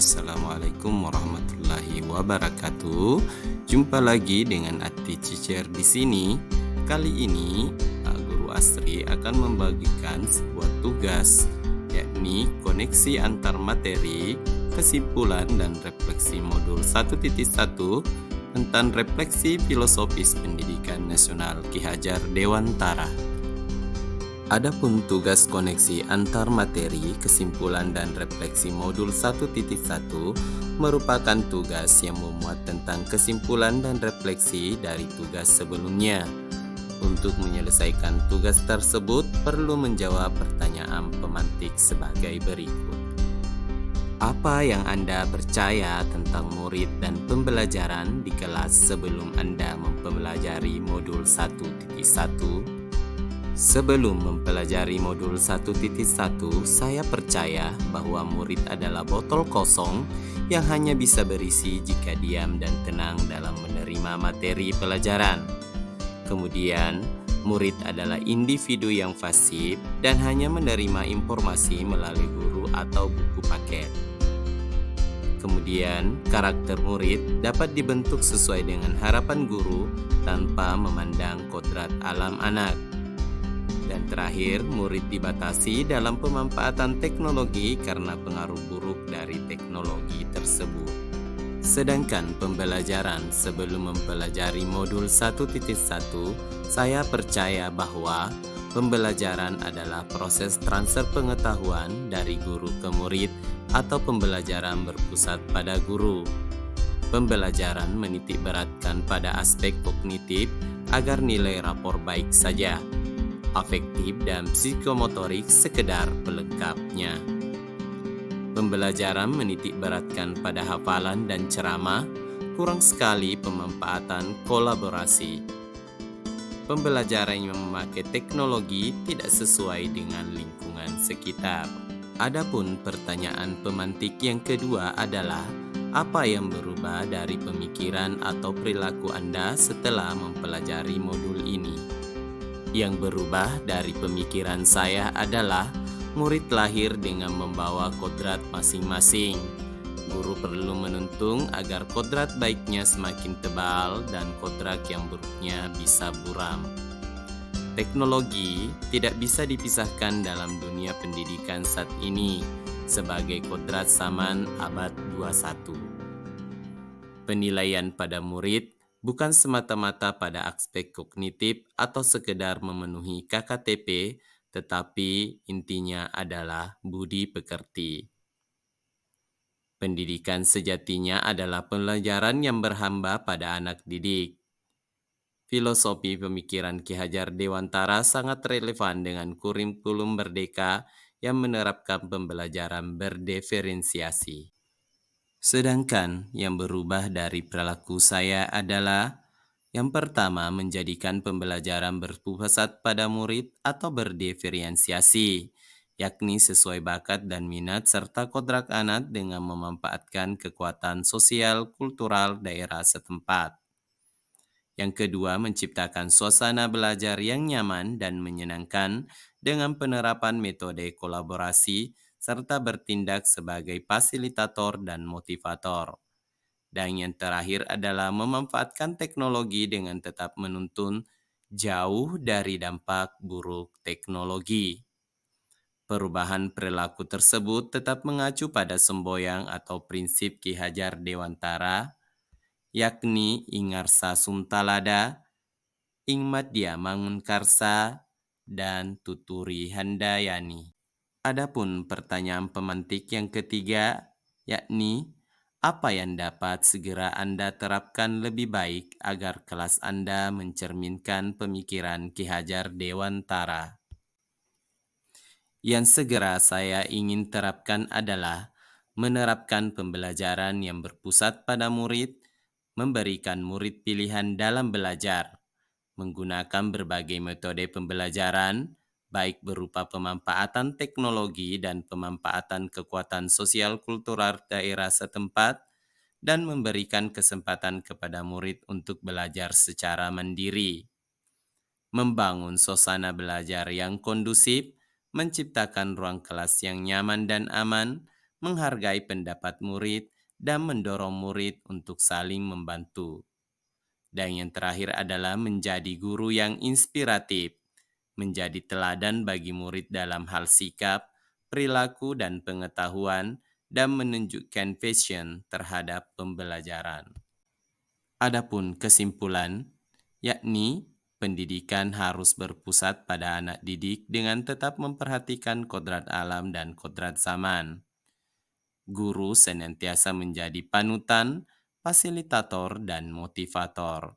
Assalamualaikum warahmatullahi wabarakatuh. Jumpa lagi dengan Ati Cicer di sini. Kali ini Guru Astri akan membagikan sebuah tugas, yakni koneksi antar materi, kesimpulan dan refleksi modul 1.1 tentang refleksi filosofis pendidikan nasional Ki Hajar Dewantara. Adapun tugas koneksi antar materi, kesimpulan dan refleksi modul 1.1 merupakan tugas yang memuat tentang kesimpulan dan refleksi dari tugas sebelumnya. Untuk menyelesaikan tugas tersebut perlu menjawab pertanyaan pemantik sebagai berikut. Apa yang Anda percaya tentang murid dan pembelajaran di kelas sebelum Anda mempelajari modul 1.1? Sebelum mempelajari modul 1.1, saya percaya bahwa murid adalah botol kosong yang hanya bisa berisi jika diam dan tenang dalam menerima materi pelajaran. Kemudian, murid adalah individu yang pasif dan hanya menerima informasi melalui guru atau buku paket. Kemudian, karakter murid dapat dibentuk sesuai dengan harapan guru tanpa memandang kodrat alam anak. Dan terakhir, murid dibatasi dalam pemanfaatan teknologi karena pengaruh buruk dari teknologi tersebut. Sedangkan pembelajaran sebelum mempelajari modul 1.1, saya percaya bahwa pembelajaran adalah proses transfer pengetahuan dari guru ke murid atau pembelajaran berpusat pada guru. Pembelajaran menitik beratkan pada aspek kognitif agar nilai rapor baik saja. Afektif dan psikomotorik sekedar pelengkapnya. Pembelajaran menitik beratkan pada hafalan dan ceramah, kurang sekali pemanfaatan kolaborasi. Pembelajaran yang memakai teknologi tidak sesuai dengan lingkungan sekitar. Adapun pertanyaan pemantik yang kedua adalah, apa yang berubah dari pemikiran atau perilaku Anda setelah mempelajari modul ini? Yang berubah dari pemikiran saya adalah murid lahir dengan membawa kodrat masing-masing. Guru perlu menuntun agar kodrat baiknya semakin tebal dan kodrat yang buruknya bisa buram. Teknologi tidak bisa dipisahkan dalam dunia pendidikan saat ini sebagai kodrat zaman abad 21. Penilaian pada murid bukan semata-mata pada aspek kognitif atau sekedar memenuhi KKTP, tetapi intinya adalah budi pekerti. Pendidikan sejatinya adalah pelajaran yang berhamba pada anak didik. Filosofi pemikiran Ki Hajar Dewantara sangat relevan dengan kurikulum merdeka yang menerapkan pembelajaran berdiferensiasi. Sedangkan yang berubah dari perilaku saya adalah yang pertama, menjadikan pembelajaran berpusat pada murid atau berdiferensiasi, yakni sesuai bakat dan minat serta kodrat anak dengan memanfaatkan kekuatan sosial kultural daerah setempat. Yang kedua, menciptakan suasana belajar yang nyaman dan menyenangkan dengan penerapan metode kolaborasi serta bertindak sebagai fasilitator dan motivator. Dan yang terakhir adalah memanfaatkan teknologi dengan tetap menuntun jauh dari dampak buruk teknologi. Perubahan perilaku tersebut tetap mengacu pada semboyan atau prinsip Ki Hajar Dewantara, yakni Ingarsa Suntalada, Ingmadya Mangunkarsa, dan Tuturi Handayani. Adapun pertanyaan pemantik yang ketiga, yakni apa yang dapat segera Anda terapkan lebih baik agar kelas Anda mencerminkan pemikiran Ki Hajar Dewantara? Yang segera saya ingin terapkan adalah menerapkan pembelajaran yang berpusat pada murid, memberikan murid pilihan dalam belajar, menggunakan berbagai metode pembelajaran, baik berupa pemanfaatan teknologi dan pemanfaatan kekuatan sosial kultural daerah setempat, dan memberikan kesempatan kepada murid untuk belajar secara mandiri. Membangun suasana belajar yang kondusif, menciptakan ruang kelas yang nyaman dan aman, menghargai pendapat murid, dan mendorong murid untuk saling membantu. Dan yang terakhir adalah menjadi guru yang inspiratif, menjadi teladan bagi murid dalam hal sikap, perilaku, dan pengetahuan, dan menunjukkan passion terhadap pembelajaran. Adapun kesimpulan, yakni pendidikan harus berpusat pada anak didik dengan tetap memperhatikan kodrat alam dan kodrat zaman. Guru senantiasa menjadi panutan, fasilitator, dan motivator.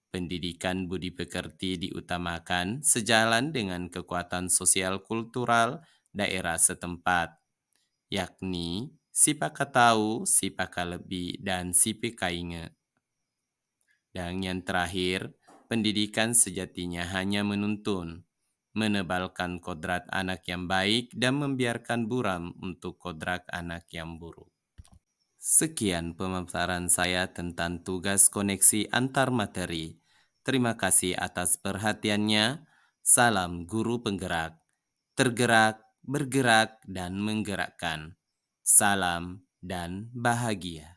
Pendidikan budi pekerti diutamakan sejalan dengan kekuatan sosial kultural daerah setempat, yakni sipaka tahu, sipaka lebih, dan sipika inge. Dan yang terakhir, pendidikan sejatinya hanya menuntun, menebalkan kodrat anak yang baik dan membiarkan buram untuk kodrat anak yang buruk. Sekian pemaparan saya tentang tugas koneksi antar materi. Terima kasih atas perhatiannya. Salam guru penggerak. Tergerak, bergerak, dan menggerakkan. Salam dan bahagia.